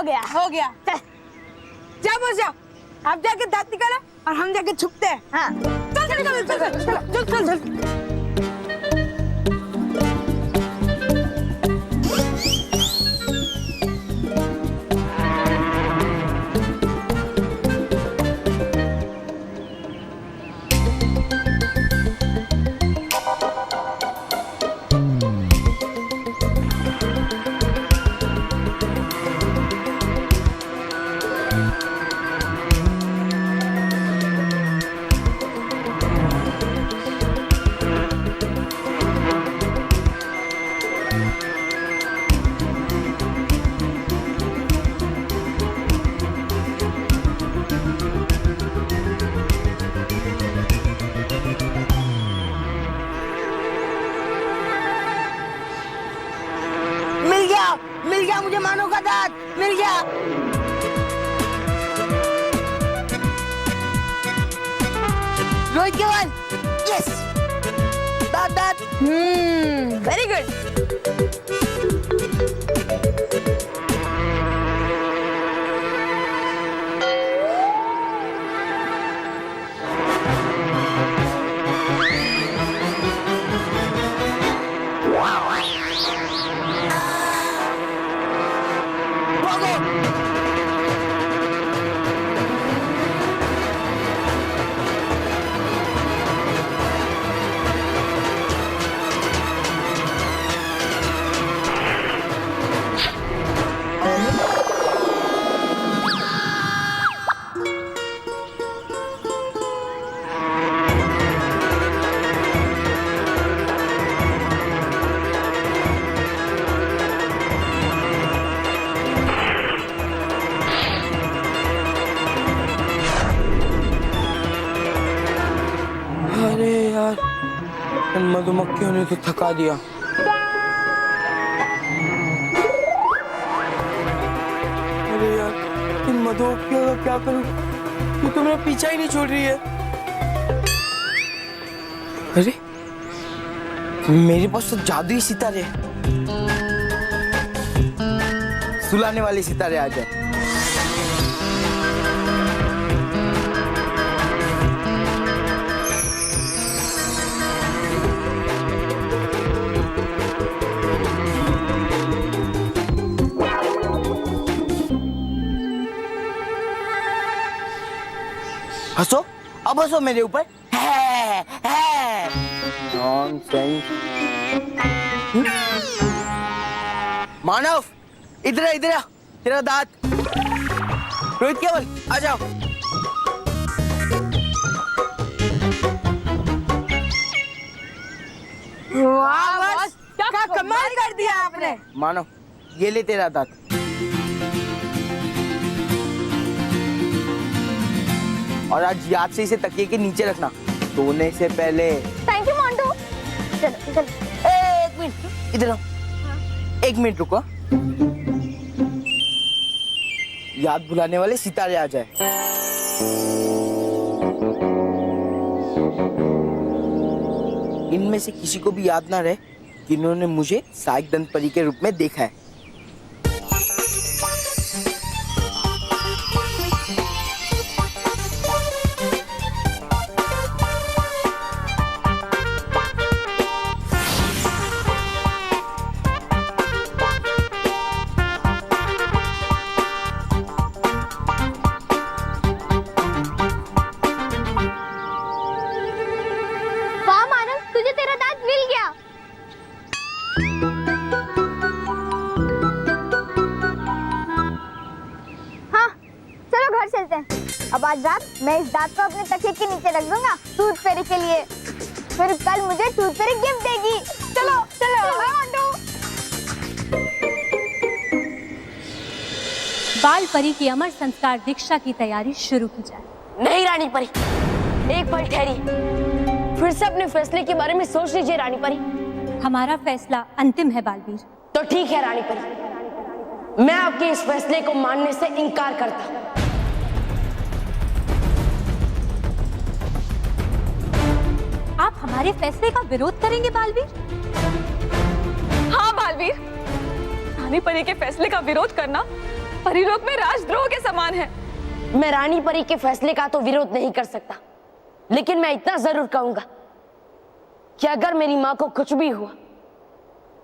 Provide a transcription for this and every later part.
हो गया हो गया। चल जा बस जा, आप जाके दांत निकालो और हम जाके छुपते हैं। हाँ चल चल चल चल चल चल चल चल। मिल गया मुझे मानो का दांत मिल गया। रोहित केवल यस दांत दांत वेरी गुड। अरे यार, इन मधुमक्खियों ने तो थका दिया। अरे यार, इन मधुमक्खियों का क्या करूं? ये तो मेरा पीछा ही नहीं छोड़ रही है। अरे, मेरे पास तो जादुई सितारे हैं। सुलाने वाले सितारे आ जाए। हंसो, अब हंसो मेरे ऊपर। नॉनसेंस। मानव, इधर आ, इधर आ, तेरा दांत। रोहित केवल, आ जाओ। वाह बस, क्या कमाल कर दिया आपने। मानव, ये ले तेरा दांत। और आज याद से इसे तकिए के नीचे रखना, सोने से पहले। Thank you Montu. चलो चलो एक मिनट, इधर आओ। एक मिनट रुको। याद भुलाने वाले सितारे आ जाए। इनमें से किसी को भी याद ना रहे कि इन्होंने मुझे सहायक दंत परी के रूप में देखा है। अब आज रात मैं इस दांत को अपने तकिए के नीचे रख दूंगा टूथ फेरी के लिए, फिर कल मुझे टूथ फेरी गिफ्ट देगी। चलो चलो बाल परी की अमर संस्कार दीक्षा की तैयारी शुरू की जाए। नहीं रानी परी, एक पल ठहरी, फिर से अपने फैसले के बारे में सोच लीजिए रानी परी। हमारा फैसला अंतिम है बालवीर। तो ठीक है रानी परी, मैं आपके इस फैसले को मानने से इनकार करता हूं। आप हमारे फैसले का विरोध करेंगे बालवीर? हाँ बालवीर, रानी परी के फैसले का विरोध करना परिलोक में राजद्रोह के समान है। मैं रानी परी के फैसले का तो विरोध नहीं कर सकता, लेकिन मैं इतना जरूर कहूंगा कि अगर मेरी मां को कुछ भी हुआ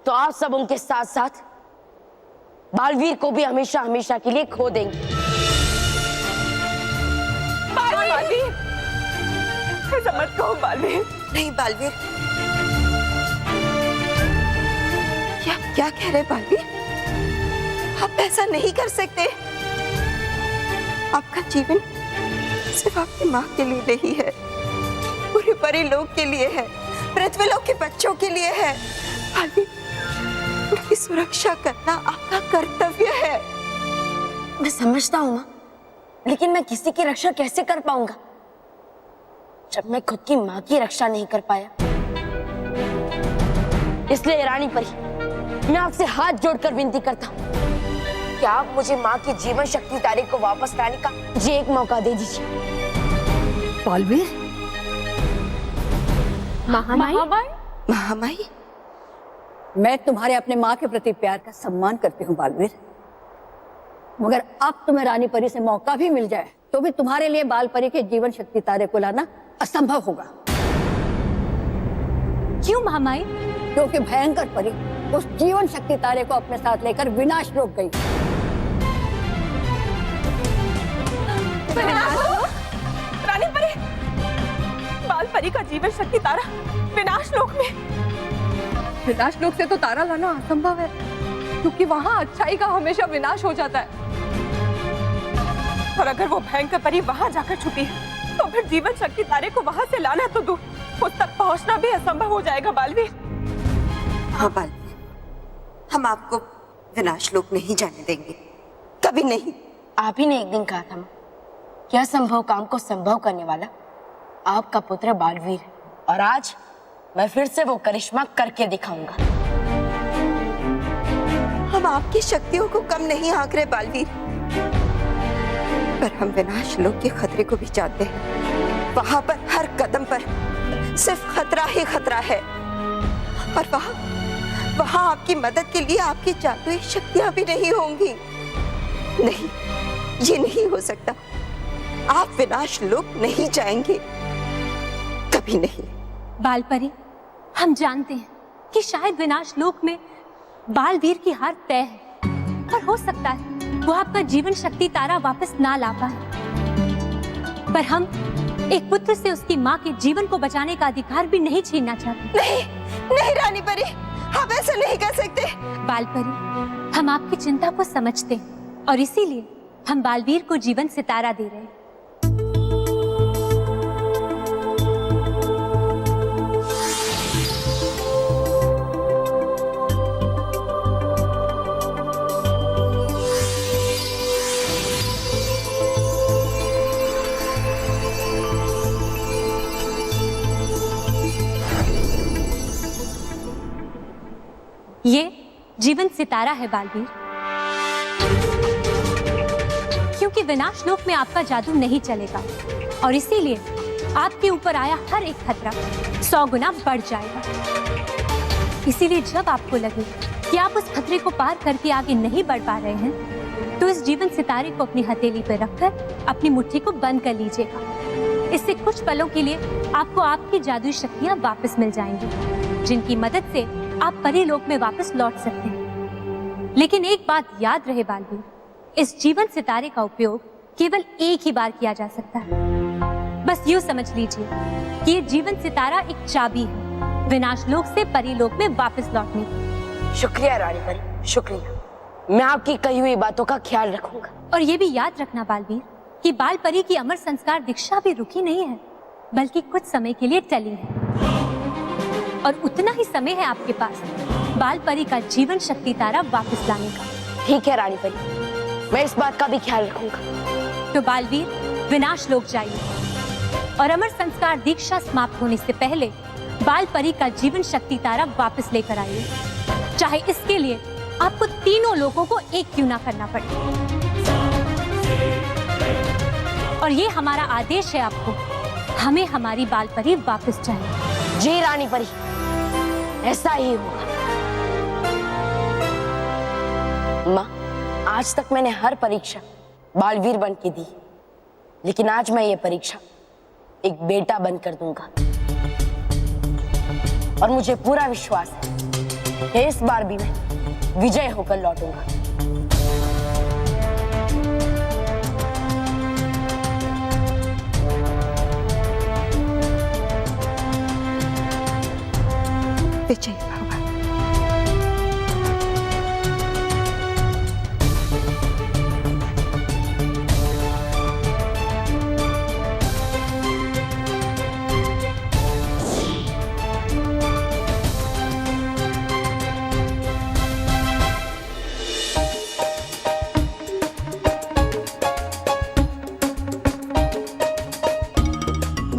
तो आप सब उनके साथ साथ बालवीर को भी हमेशा हमेशा के लिए खो देंगे। बालवीर, ऐसा मत कहो बालवीर। नहीं बालवीर, क्या कह रहे बालवीर? आप ऐसा नहीं कर सकते। आपका जीवन सिर्फ आपकी माँ के लिए नहीं है, पूरे परिलोक के लिए है, पृथ्वीलोक के बच्चों के लिए है। बालवीर, उनकी सुरक्षा करना आपका कर्तव्य है। मैं समझता हूं मां, लेकिन मैं किसी की रक्षा कैसे कर पाऊंगा जब मैं खुद की मां की रक्षा नहीं कर पाया। इसलिए रानी परी, मैं आपसे हाथ जोड़कर विनती करता हूं कि आप मुझे मां की जीवन शक्ति तारे को वापस लाने का ये एक मौका दे दीजिए। बालवीर, महामाई, महामाई, मैं तुम्हारे अपने माँ के प्रति प्यार का सम्मान करती हूँ बालवीर, मगर अब तुम्हें रानी परी से मौका भी मिल जाए तो भी तुम्हारे लिए बाल परी के जीवन शक्ति तारे को लाना असंभव होगा। क्यों महामाई? क्योंकि भयंकर परी उस जीवन शक्ति तारे को अपने साथ लेकर विनाश रोक गई। रानी परी, बाल परी का जीवन शक्ति तारा विनाश लोक में। विनाश लोक से तो तारा लाना असंभव है, क्योंकि वहां अच्छाई का हमेशा विनाश हो जाता है। और अगर वो भयंकर परी वहां जाकर छुपी है तो फिर जीवन शक्ति तारे को वहां से लाना तो दूर, उस तक पहुंचना भी असंभव हो जाएगा बालवीर। हाँ बालवीर, हम आपको विनाश लोक नहीं जाने देंगे, कभी नहीं। आप ही ने एक दिन कहा था मां, कि असंभव काम को संभव करने वाला आपका पुत्र बालवीर है, और आज मैं फिर से वो करिश्मा करके दिखाऊंगा। हम आपकी शक्तियों को कम नहीं आंक रहे बालवीर, पर हम विनाश लोक के खतरे को भी जानते हैं। वहां पर हर कदम पर सिर्फ खतरा ही खतरा है, और वहां आपकी मदद के लिए आपकी जादुई शक्तियां भी नहीं होंगी। नहीं, ये नहीं हो सकता। आप विनाश लोक नहीं जाएंगे, कभी नहीं। बालपरी, हम जानते हैं कि शायद विनाश लोक में बालवीर की हार तय है, और हो सकता है वो आपका जीवन शक्ति तारा वापस ना ला पाए, पर हम एक पुत्र से उसकी माँ के जीवन को बचाने का अधिकार भी नहीं छीनना चाहते। नहीं, नहीं रानी परी, आप ऐसा नहीं कर सकते। बालपरी, हम आपकी चिंता को समझते हैं, और इसीलिए हम बालवीर को जीवन सितारा दे रहे हैं। ये जीवन सितारा है बालवीर, क्योंकि विनाश लोक में आपका जादू नहीं चलेगा, और इसीलिए आपके ऊपर आया हर एक खतरा 100 गुना बढ़ जाएगा। इसीलिए जब आपको लगे कि आप उस खतरे को पार करके आगे नहीं बढ़ पा रहे हैं, तो इस जीवन सितारे को अपनी हथेली पर रखकर अपनी मुट्ठी को बंद कर लीजिएगा। इससे कुछ पलों के लिए आपको आपकी जादुई शक्तियां वापस मिल जाएंगी, जिनकी मदद से आप परिलोक में वापस लौट सकते हैं। लेकिन एक बात याद रहे बालवीर, इस जीवन सितारे का उपयोग केवल एक ही बार किया जा सकता है। बस यूं समझ लीजिए कि ये जीवन सितारा एक चाबी है विनाश लोक से परिलोक में वापस लौटने की। शुक्रिया रानी परी, शुक्रिया। मैं आपकी कही हुई बातों का ख्याल रखूंगा। और ये भी याद रखना बालवीर कि बाल परी की अमर संस्कार दीक्षा भी रुकी नहीं है, बल्कि कुछ समय के लिए टली है, और उतना ही समय है आपके पास बाल परी का जीवन शक्ति तारा वापस लाने का। ठीक है रानी परी, मैं इस बात का भी ख्याल रखूंगा। तो बालवीर, विनाश लोक जाइए और अमर संस्कार दीक्षा समाप्त होने से पहले बाल परी का जीवन शक्ति तारा वापस लेकर आइए, चाहे इसके लिए आपको तीनों लोगों को एक क्यों ना करना पड़े। और ये हमारा आदेश है आपको, हमें हमारी बाल परी वापस चाहिए। जी रानी परी, ऐसा ही होगा। माँ, आज तक मैंने हर परीक्षा बालवीर बन के दी, लेकिन आज मैं ये परीक्षा एक बेटा बनकर दूंगा। और मुझे पूरा विश्वास है कि इस बार भी मैं विजय होकर लौटूंगा। विजय भवा।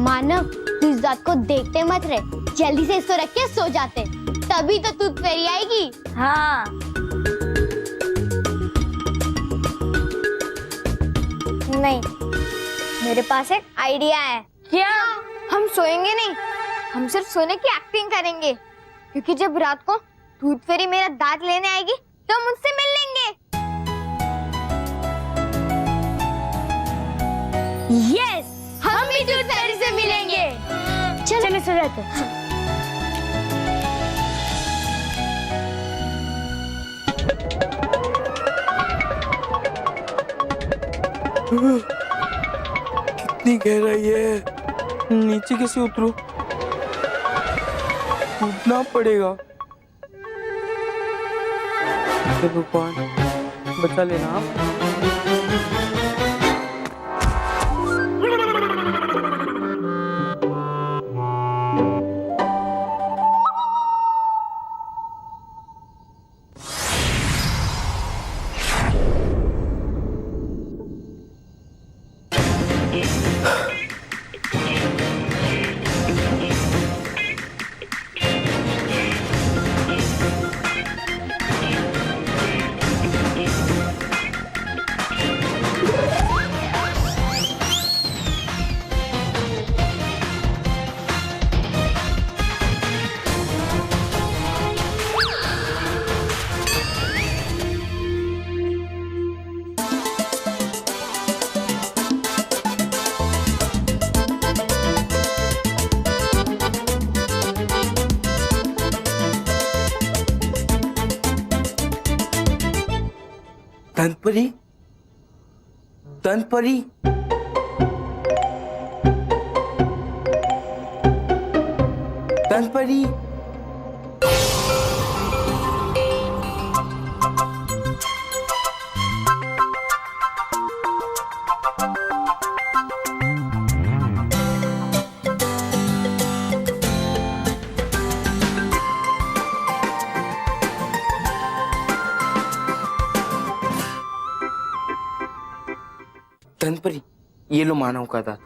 मानव, तू इस बात को देखते मत रहे, जल्दी से इसको रख के सो जाते, तभी तो टूथ फेरी आएगी। हाँ। नहीं, मेरे पास एक आइडिया है। क्या? हम सोएंगे नहीं, हम सिर्फ सोने की एक्टिंग करेंगे, क्योंकि जब रात को टूथ फेरी मेरा दांत लेने आएगी तो हम उससे मिल लेंगे। यस, हम भी टूथ फेरी से मिलेंगे। चलो सो जाते हैं। कितनी गहराई है, नीचे कैसे उतरूं? कूदना पड़ेगा। हे भगवान, बचा लेना आप। धनपरी, धनपरी, धनपरी। धनपरी, ये लो मानव का दांत।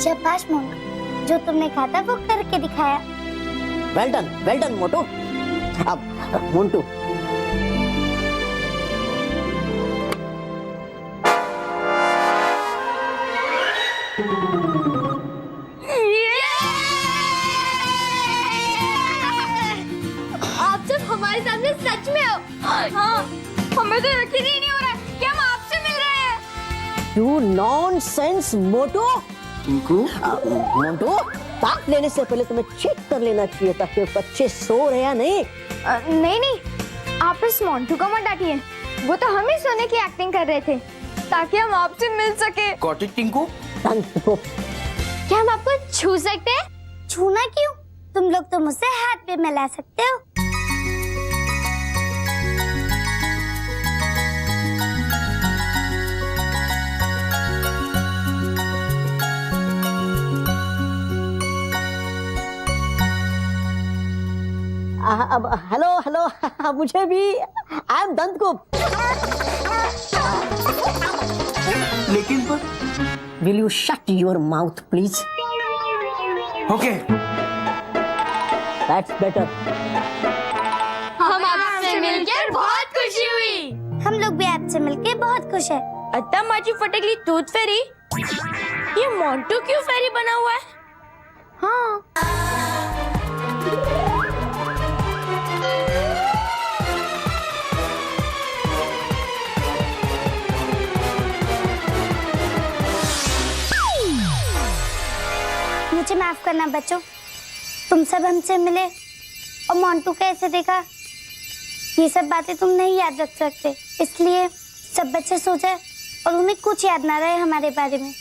शाबाश मोंटू, जो तुमने कहा था वो करके दिखाया। वेल डन मोटू। अब मोंटू, आप सब हमारे सामने सच में हो। हाँ, हमें तो यकीन ही नहीं हो रहा कि हम आपसे मिल रहे हैं। यू नॉनसेंस मोटू। टिंकू, मोटू, ताक लेने से पहले तुम्हें चेक कर लेना चाहिए था कि बच्चे सो रहे या नहीं। नहीं, आप इस मोंटू को मत डांटिए, वो तो हम ही सोने की एक्टिंग कर रहे थे ताकि हम आपसे मिल सके। Got it Tinku? क्या हम आपको छू सकते हैं? छूना क्यों? तुम लोग तो मुझसे हाथ पे मिला सकते हो। अब हेलो, मुझे भी। I am Dantgupt. लेकिन पर will you shut your mouth please? Okay, that's better. हम आपसे मिलकर बहुत खुशी हुई। हम लोग भी आपसे मिलकर बहुत खुश हैं। अत्ता माची फटकली टूथ फेरी, ये मोंटू क्यों फेरी बना हुआ है? हाँ। मुझे माफ करना बच्चों, तुम सब हमसे मिले और मोंटू कैसे देखा, ये सब बातें तुम नहीं याद रख सकते, इसलिए सब बच्चे सो जाए और उन्हें कुछ याद ना रहे हमारे बारे में।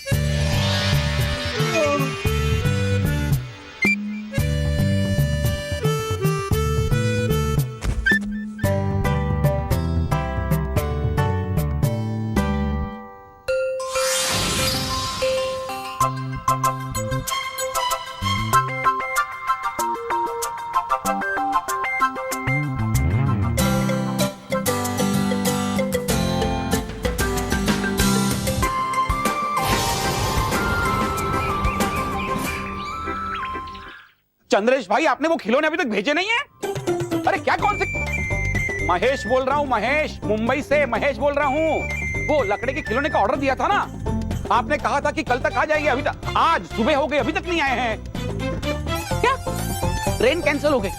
चंद्रेश भाई, आपने वो खिलौने अभी तक भेजे नहीं है? अरे क्या, कौन से? महेश बोल रहा हूँ, महेश, मुंबई से महेश बोल रहा हूँ। वो लकड़े के खिलौने का ऑर्डर दिया था ना, आपने कहा था कि कल तक आ जाएंगे, अभी तक, आज सुबह हो गई, अभी तक नहीं आए हैं। क्या ट्रेन कैंसिल हो गई?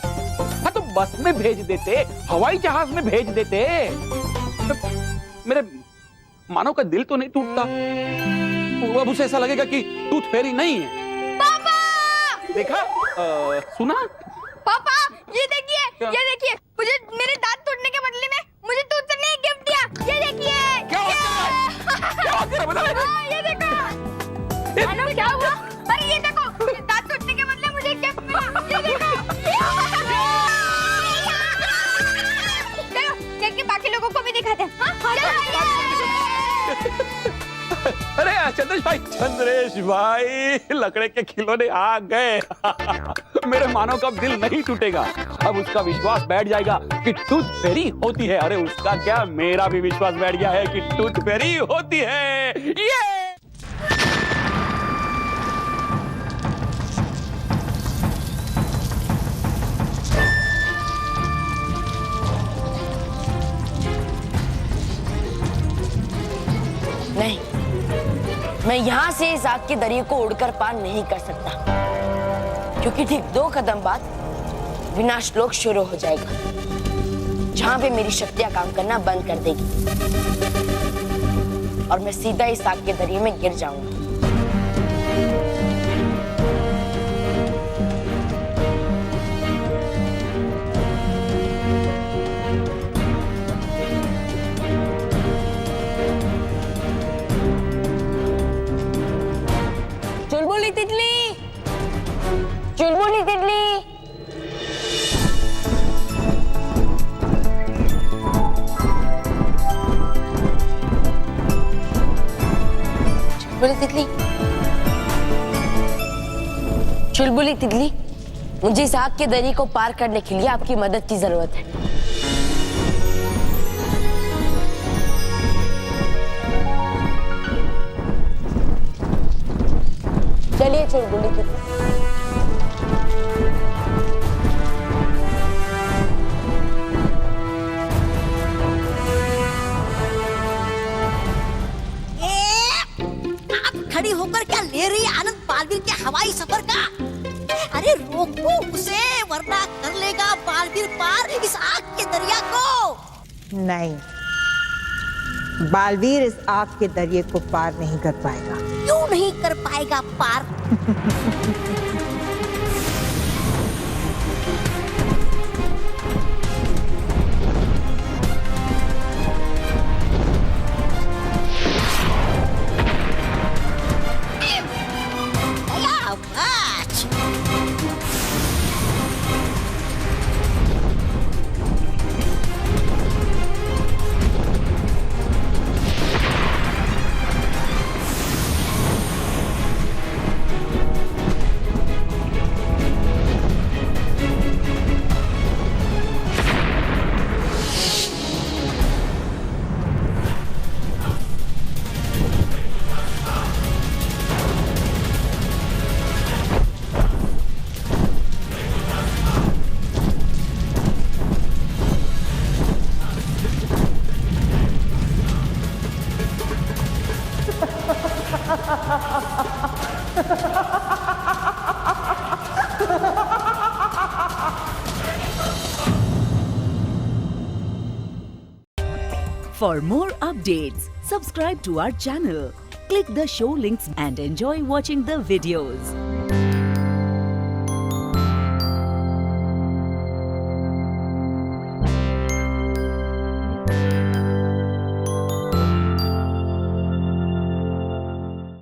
हाँ तो बस में भेज देते, हवाई जहाज में भेज देते, तो मेरे मानव का दिल तो नहीं टूटता। अब उसे ऐसा लगेगा कि टूथ फेरी नहीं है। देखा, सुना? पापा ये देखिए, मुझे मेरे दांत तोड़ने के बदले में मुझे दूसरे ने गिफ्ट दिया, ये देखिए। क्या क्या ये देखो। मानो क्या हुआ? अरे ये देखो, दांत तोड़ने के बदले मुझे गिफ्ट मिला, ये देखो। चलो देख के बाकी लोगों को भी दिखाते हैं। अरे चंद्रेश भाई, लकड़े के खिलौने आ गए। मेरे मानव का दिल नहीं टूटेगा, अब उसका विश्वास बैठ जाएगा कि टूथ फेरी होती है। अरे उसका क्या, मेरा भी विश्वास बैठ गया है कि टूथ फेरी होती है। ये नहीं, मैं यहाँ से इस आग के दरिया को उड़कर पार नहीं कर सकता, क्योंकि ठीक 2 कदम बाद विनाश लोक शुरू हो जाएगा, जहाँ पे मेरी शक्तियां काम करना बंद कर देगी और मैं सीधा इस आग के दरिया में गिर जाऊंगा। चुलबुली तितली, चुलबुली तितली, चुलबुली तितली, चुलबुली तितली, मुझे इस आग के दरिया को पार करने के लिए आपकी मदद की जरूरत है। चलिए चुलबुली तितली। आप खड़ी होकर क्या ले रही है आनंद बालवीर के हवाई सफर का? अरे रोको उसे, वरना कर लेगा बालवीर पार इस आग के दरिया को। नहीं, बालवीर इस आग के दरिये को पार नहीं कर पाएगा। क्यों नहीं कर पाएगा पार? For more updates, subscribe to our channel, click the show links and enjoy watching the videos.